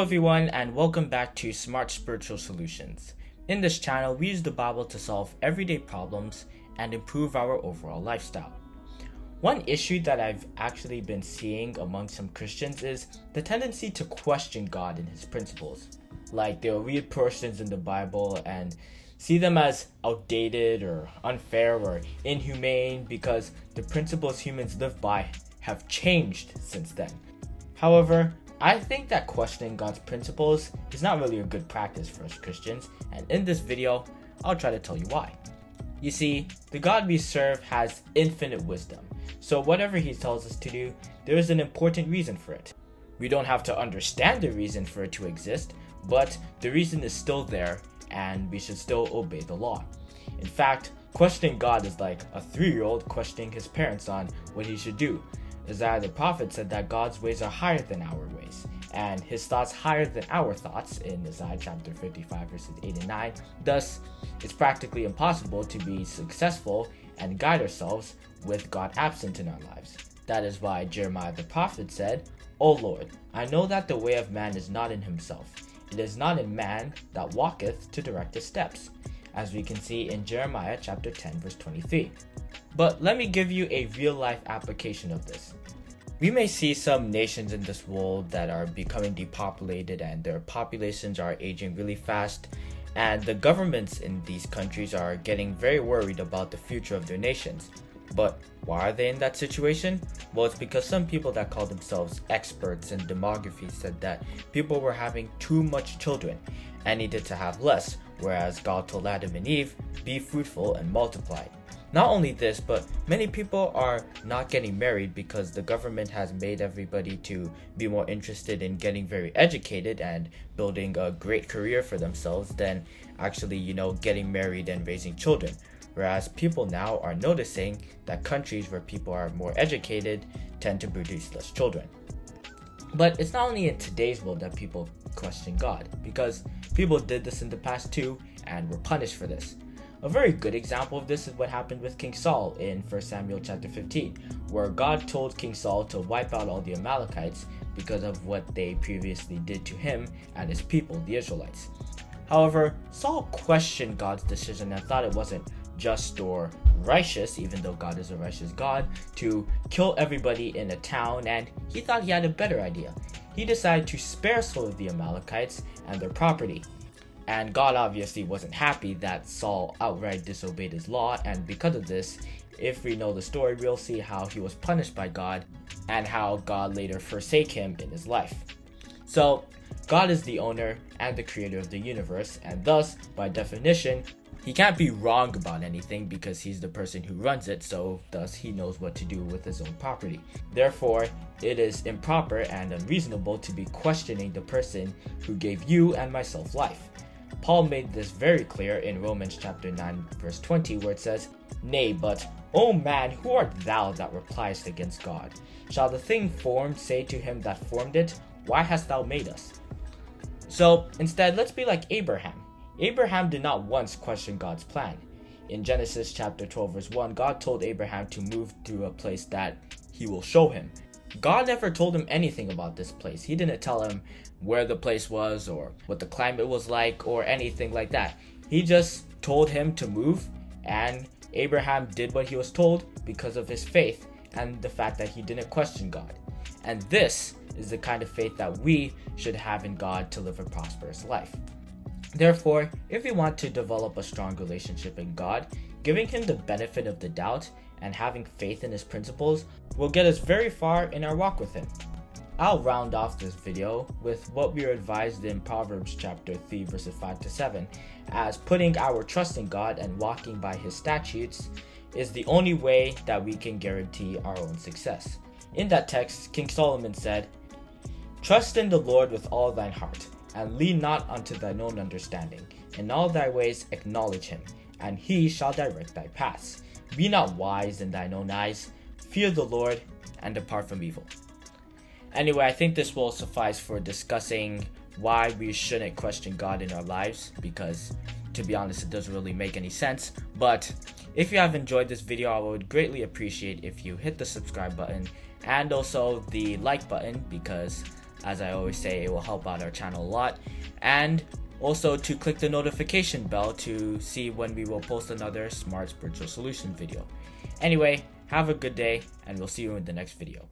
everyone, and welcome back to Smart Spiritual Solutions. In this channel, we use the Bible to solve everyday problems and improve our overall lifestyle. One issue that I've actually been seeing among some Christians is the tendency to question God and his principles. Like they'll read portions in the Bible and see them as outdated or unfair or inhumane because the principles humans live by have changed since then. However, I think that questioning God's principles is not really a good practice for us Christians, and in this video, I'll try to tell you why. You see, the God we serve has infinite wisdom, so whatever he tells us to do, there is an important reason for it. We don't have to understand the reason for it to exist, but the reason is still there, and we should still obey the law. In fact, questioning God is like a 3-year-old questioning his parents on what he should do. Isaiah the prophet said that God's ways are higher than our ways, and his thoughts higher than our thoughts in Isaiah chapter 55 verses 8 and 9. Thus, it's practically impossible to be successful and guide ourselves with God absent in our lives. That is why Jeremiah the prophet said, "O Lord, I know that the way of man is not in himself. It is not in man that walketh to direct his steps," as we can see in Jeremiah chapter 10 verse 23. But let me give you a real-life application of this. We may see some nations in this world that are becoming depopulated and their populations are aging really fast, and the governments in these countries are getting very worried about the future of their nations. But why are they in that situation? Well, it's because some people that call themselves experts in demography said that people were having too much children and needed to have less, whereas God told Adam and Eve, "Be fruitful and multiply." Not only this, but many people are not getting married because the government has made everybody to be more interested in getting very educated and building a great career for themselves than actually, getting married and raising children. Whereas people now are noticing that countries where people are more educated tend to produce less children. But it's not only in today's world that people question God, because people did this in the past too and were punished for this. A very good example of this is what happened with King Saul in 1 Samuel chapter 15, where God told King Saul to wipe out all the Amalekites because of what they previously did to him and his people, the Israelites. However, Saul questioned God's decision and thought it wasn't just or righteous, even though God is a righteous God, to kill everybody in a town, and he thought he had a better idea. He decided to spare some of the Amalekites and their property. And God obviously wasn't happy that Saul outright disobeyed his law, and because of this, if we know the story, we'll see how he was punished by God and how God later forsake him in his life. So, God is the owner and the creator of the universe, and thus, by definition, he can't be wrong about anything because he's the person who runs it, so thus he knows what to do with his own property. Therefore, it is improper and unreasonable to be questioning the person who gave you and myself life. Paul made this very clear in Romans chapter 9 verse 20, where it says, "Nay, but, O man, who art thou that repliest against God? Shall the thing formed say to him that formed it, Why hast thou made us?" So instead, let's be like Abraham. Abraham did not once question God's plan. In Genesis chapter 12 verse 1, God told Abraham to move to a place that he will show him. God never told him anything about this place. He didn't tell him where the place was or what the climate was like or anything like that. He just told him to move, and Abraham did what he was told because of his faith and the fact that he didn't question God. And this is the kind of faith that we should have in God to live a prosperous life. Therefore, if we want to develop a strong relationship in God, giving him the benefit of the doubt and having faith in his principles will get us very far in our walk with him. I'll round off this video with what we are advised in Proverbs chapter 3 verses 5 to 7, as putting our trust in God and walking by his statutes is the only way that we can guarantee our own success. In that text, King Solomon said, "Trust in the Lord with all thine heart, and lean not unto thine own understanding. In all thy ways acknowledge him, and he shall direct thy paths. Be not wise in thine own eyes. Fear the Lord, and depart from evil." Anyway, I think this will suffice for discussing why we shouldn't question God in our lives, because to be honest, it doesn't really make any sense. But if you have enjoyed this video, I would greatly appreciate if you hit the subscribe button and also the like button, because As I always say, it will help out our channel a lot. And also to click the notification bell to see when we will post another Smart Spiritual Solution video. Anyway, have a good day, and we'll see you in the next video.